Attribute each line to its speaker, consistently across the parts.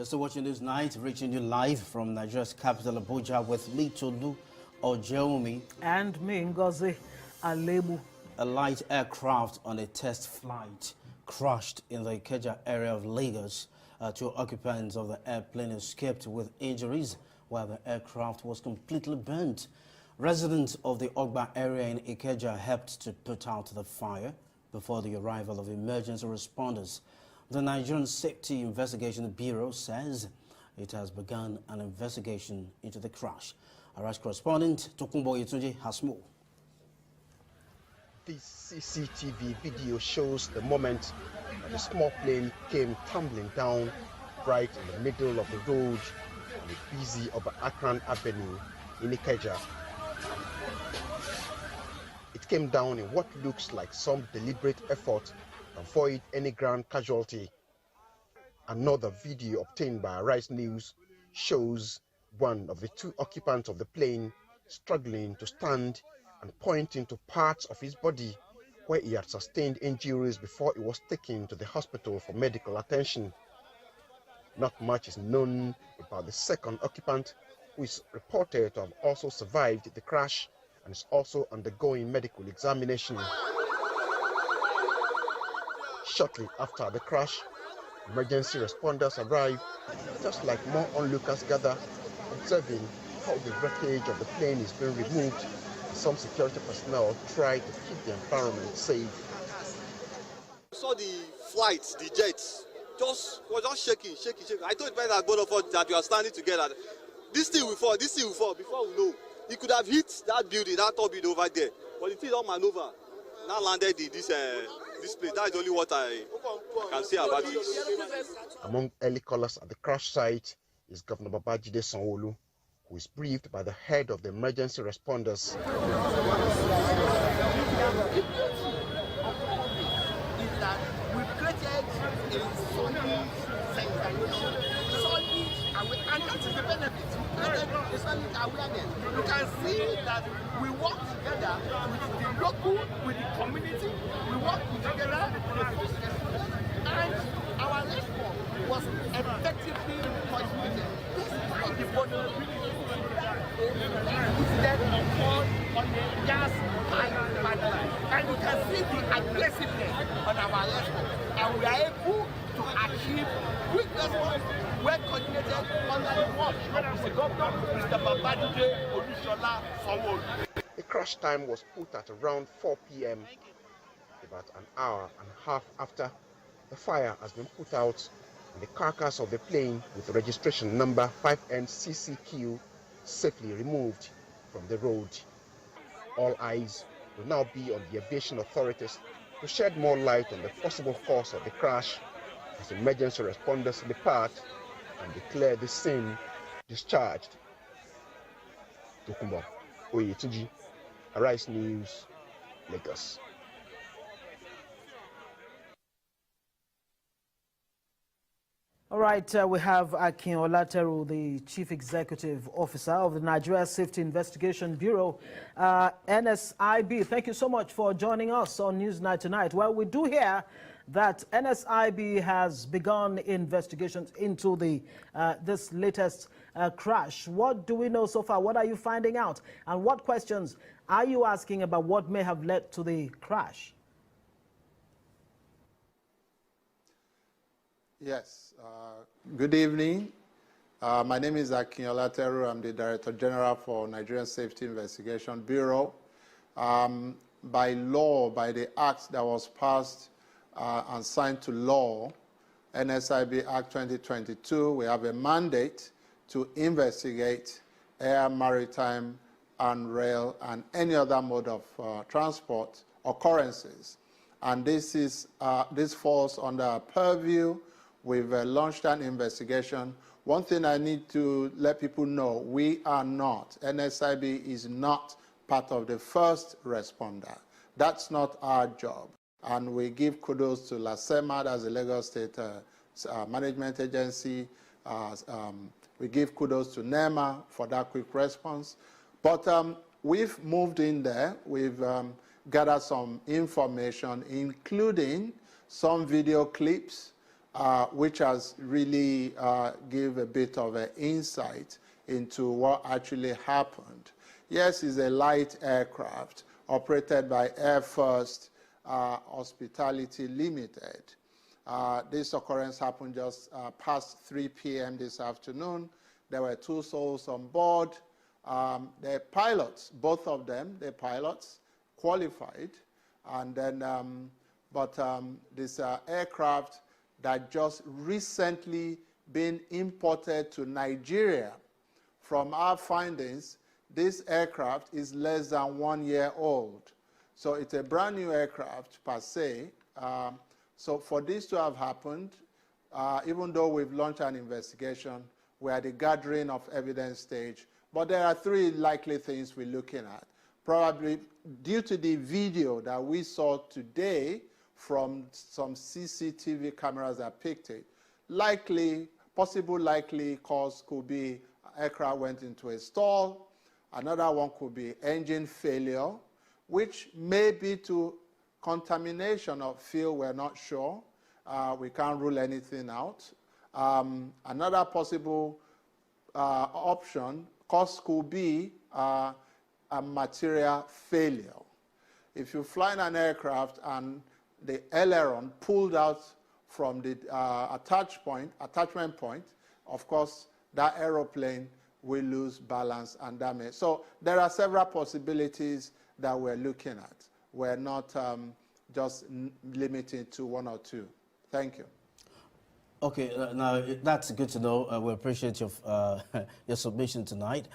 Speaker 1: You're still watching Newsnight, reaching you live from Nigeria's capital, Abuja, with me, Tolu Ojeomi.
Speaker 2: And me, Ngozi Alebu.
Speaker 1: A light aircraft on a test flight crashed in the Ikeja area of Lagos. Two occupants of the airplane escaped with injuries, while the aircraft was completely burnt. Residents of the Ogba area in Ikeja helped to put out the fire before the arrival of emergency responders. The Nigerian Safety Investigation Bureau says it has begun an investigation into the crash. Our correspondent, Tokunbo Yetunji, has more.
Speaker 3: This CCTV video shows the moment that the small plane came tumbling down right in the middle of the road on the busy Oba Akran Avenue in Ikeja. It came down in what looks like some deliberate effort to avoid any ground casualty. Another video obtained by Arise News shows one of the two occupants of the plane struggling to stand and pointing to parts of his body where he had sustained injuries before he was taken to the hospital for medical attention. Not much is known about the second occupant, who is reported to have also survived the crash and is also undergoing medical examination. Shortly after the crash, emergency responders arrived, just like more onlookers gather, observing how the wreckage of the plane is being removed. Some security personnel try to keep the environment safe.
Speaker 4: I saw the flights, the jets, was just shaking. I told both of us that we are standing together. This thing will fall, before we know. He could have hit that building, that top building over there, but the thing don't maneuver. Now landed in this place. That is only what I can say about it.
Speaker 3: Among early callers at the crash site is Governor Babajide Sanwo-Olu, who is briefed by the head of the emergency responders.
Speaker 5: We created a solid and that is the benefit. We created a solid awareness. You can see that we work together with the local, with the community, we work together, and our response was effectively transmitted. Despite the vulnerability instead of on a gas pipeline. And you can see the aggressiveness on our response. And we are able to achieve quick response well coordinated under the watch of the governor, Mr. Babajide Olusola Sanwo-Olu.
Speaker 3: The crash time was put at around 4 p.m. About an hour and a half after, the fire has been put out and the carcass of the plane with registration number 5NCCQ safely removed from the road. All eyes will now be on the aviation authorities to shed more light on the possible cause of the crash as emergency responders depart and declare the scene discharged. Tokunbo Oyetunji, Arise News, Lagos.
Speaker 2: All right, we have Akin Olateru, the Chief Executive Officer of the Nigeria Safety Investigation Bureau, NSIB. Thank you so much for joining us on Newsnight tonight. Well, we do hear that NSIB has begun investigations into the this latest crash. What do we know so far? What are you finding out? And what questions are you asking about what may have led to the crash?
Speaker 6: Yes. Good evening. My name is Akin Olateru. I'm the Director General for Nigerian Safety Investigation Bureau. By law, by the act that was passed and signed to law, NSIB Act 2022, we have a mandate to investigate air, maritime, and rail, and any other mode of transport occurrences. And this falls under our purview. We've launched an investigation. One thing I need to let people know, we are not, NSIB is not part of the first responder. That's not our job. And we give kudos to LASEMA, as the Lagos State Management Agency. We give kudos to NEMA for that quick response. But we've moved in there. We've gathered some information, including some video clips which has really give a bit of an insight into what actually happened. Yes, it's a light aircraft operated by Air First Hospitality Limited. This occurrence happened just past 3 p.m. this afternoon. There were 2 souls on board. They're pilots, both of them, they're pilots, qualified. And then, this aircraft that just recently been imported to Nigeria. From our findings, this aircraft is less than 1 year old. So it's a brand new aircraft per se. So for this to have happened, even though we've launched an investigation, we're at the gathering of evidence stage, but there are 3 likely things we're looking at. Probably due to the video that we saw today from some CCTV cameras that picked it, possible likely cause could be aircraft went into a stall. Another one could be engine failure, which may be to contamination of fuel, we're not sure. We can't rule anything out. Another possible option, cause could be a material failure. If you fly in an aircraft and the aileron pulled out from the attachment point, of course, that aeroplane will lose balance and damage. So there are several possibilities that we're looking at. We're not just limited to 1 or 2. Thank you.
Speaker 1: Okay, now that's good to know. We appreciate your submission tonight.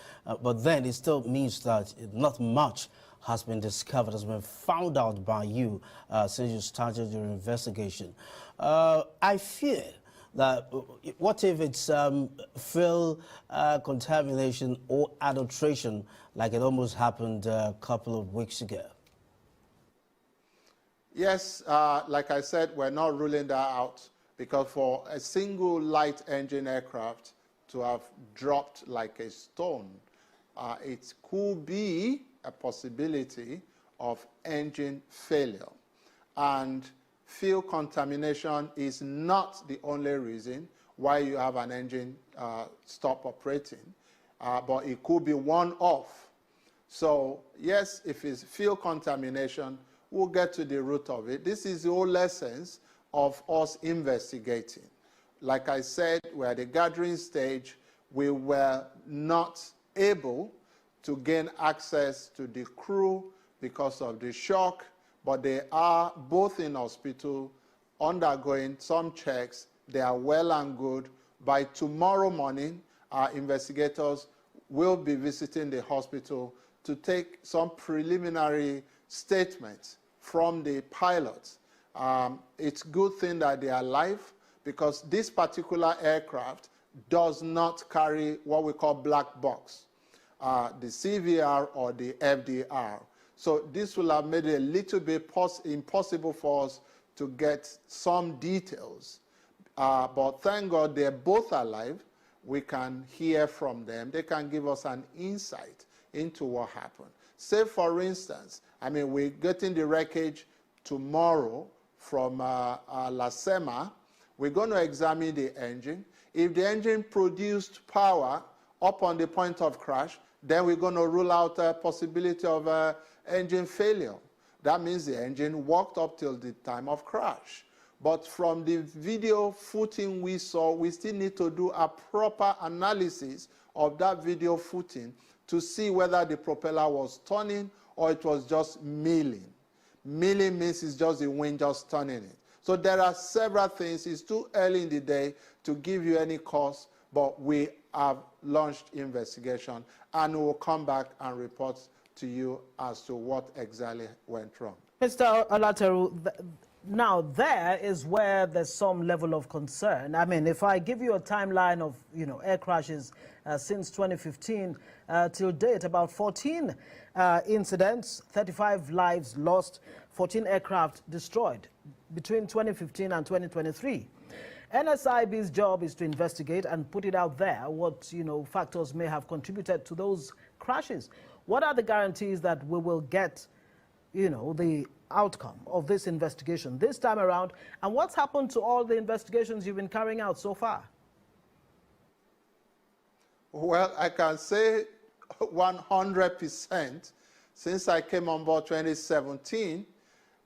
Speaker 1: But then it still means that not much has been discovered, has been found out by you since you started your investigation. I fear that what if it's fuel contamination or adulteration, like it almost happened a couple of weeks ago?
Speaker 6: Yes, like I said, we're not ruling that out, because for a single light engine aircraft to have dropped like a stone, it could be a possibility of engine failure. And fuel contamination is not the only reason why you have an engine stop operating, but it could be one-off. So yes, if it's fuel contamination, we'll get to the root of it. This is the whole essence of us investigating. Like I said, we're at the gathering stage. We were not able to gain access to the crew because of the shock, but they are both in hospital undergoing some checks. They are well and good. By tomorrow morning, our investigators will be visiting the hospital to take some preliminary statements from the pilots. It's a good thing that they are alive, because this particular aircraft does not carry what we call black box, the CVR or the FDR. So this will have made it a little bit impossible for us to get some details. But thank God they're both alive. We can hear from them. They can give us an insight into what happened. Say, for instance, I mean, we're getting the wreckage tomorrow from LASEMA. We're going to examine the engine. If the engine produced power up on the point of crash, then we're going to rule out a possibility of engine failure. That means the engine worked up till the time of crash. But from the video footing we saw, we still need to do a proper analysis of that video footing to see whether the propeller was turning or it was just milling. Milling means it's just the wind just turning it. So there are several things. It's too early in the day to give you any cause, but we have launched investigation, and we will come back and report to you as to what exactly went wrong.
Speaker 2: Mr. Olateru, now there is where there's some level of concern. I mean, if I give you a timeline of, air crashes since 2015 till date, about 14 incidents, 35 lives lost, 14 aircraft destroyed between 2015 and 2023. NSIB's job is to investigate and put it out there what, factors may have contributed to those crashes. What are the guarantees that we will get, the outcome of this investigation this time around, and what's happened to all the investigations you've been carrying out so far?
Speaker 6: Well, I can say 100%. Since I came on board 2017,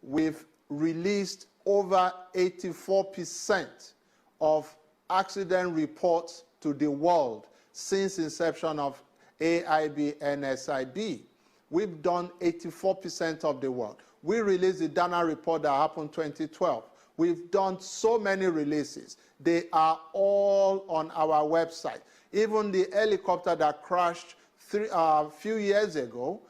Speaker 6: we've released over 84% of accident reports to the world since inception of AIB NSIB. We've done 84% of the work. We released the Dana report that happened 2012. We've done so many releases. They are all on our website. Even the helicopter that crashed a few years ago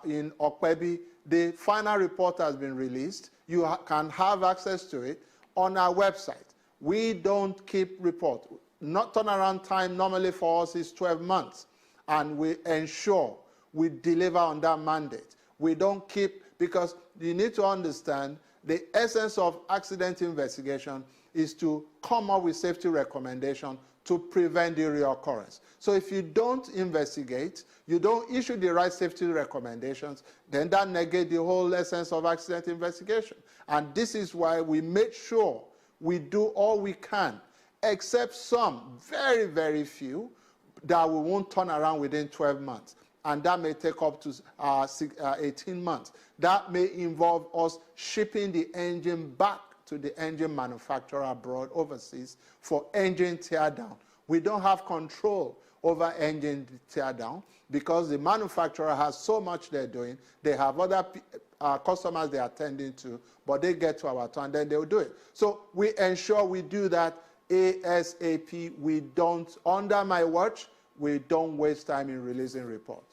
Speaker 6: in Okpebi, the final report has been released. You can have access to it on our website. We don't keep report. Not turnaround time normally for us is 12 months, and we ensure we deliver on that mandate. We don't keep, because you need to understand the essence of accident investigation is to come up with safety recommendations to prevent the reoccurrence. So if you don't investigate, you don't issue the right safety recommendations, then that negates the whole essence of accident investigation. And this is why we make sure we do all we can, except some, very, very few, that we won't turn around within 12 months. And that may take up to 18 months. That may involve us shipping the engine back to the engine manufacturer abroad, overseas, for engine teardown. We don't have control over engine teardown because the manufacturer has so much they're doing. They have other customers they're attending to, but they get to our turn, and then they'll do it. So we ensure we do that ASAP. We don't, under my watch, we don't waste time in releasing reports.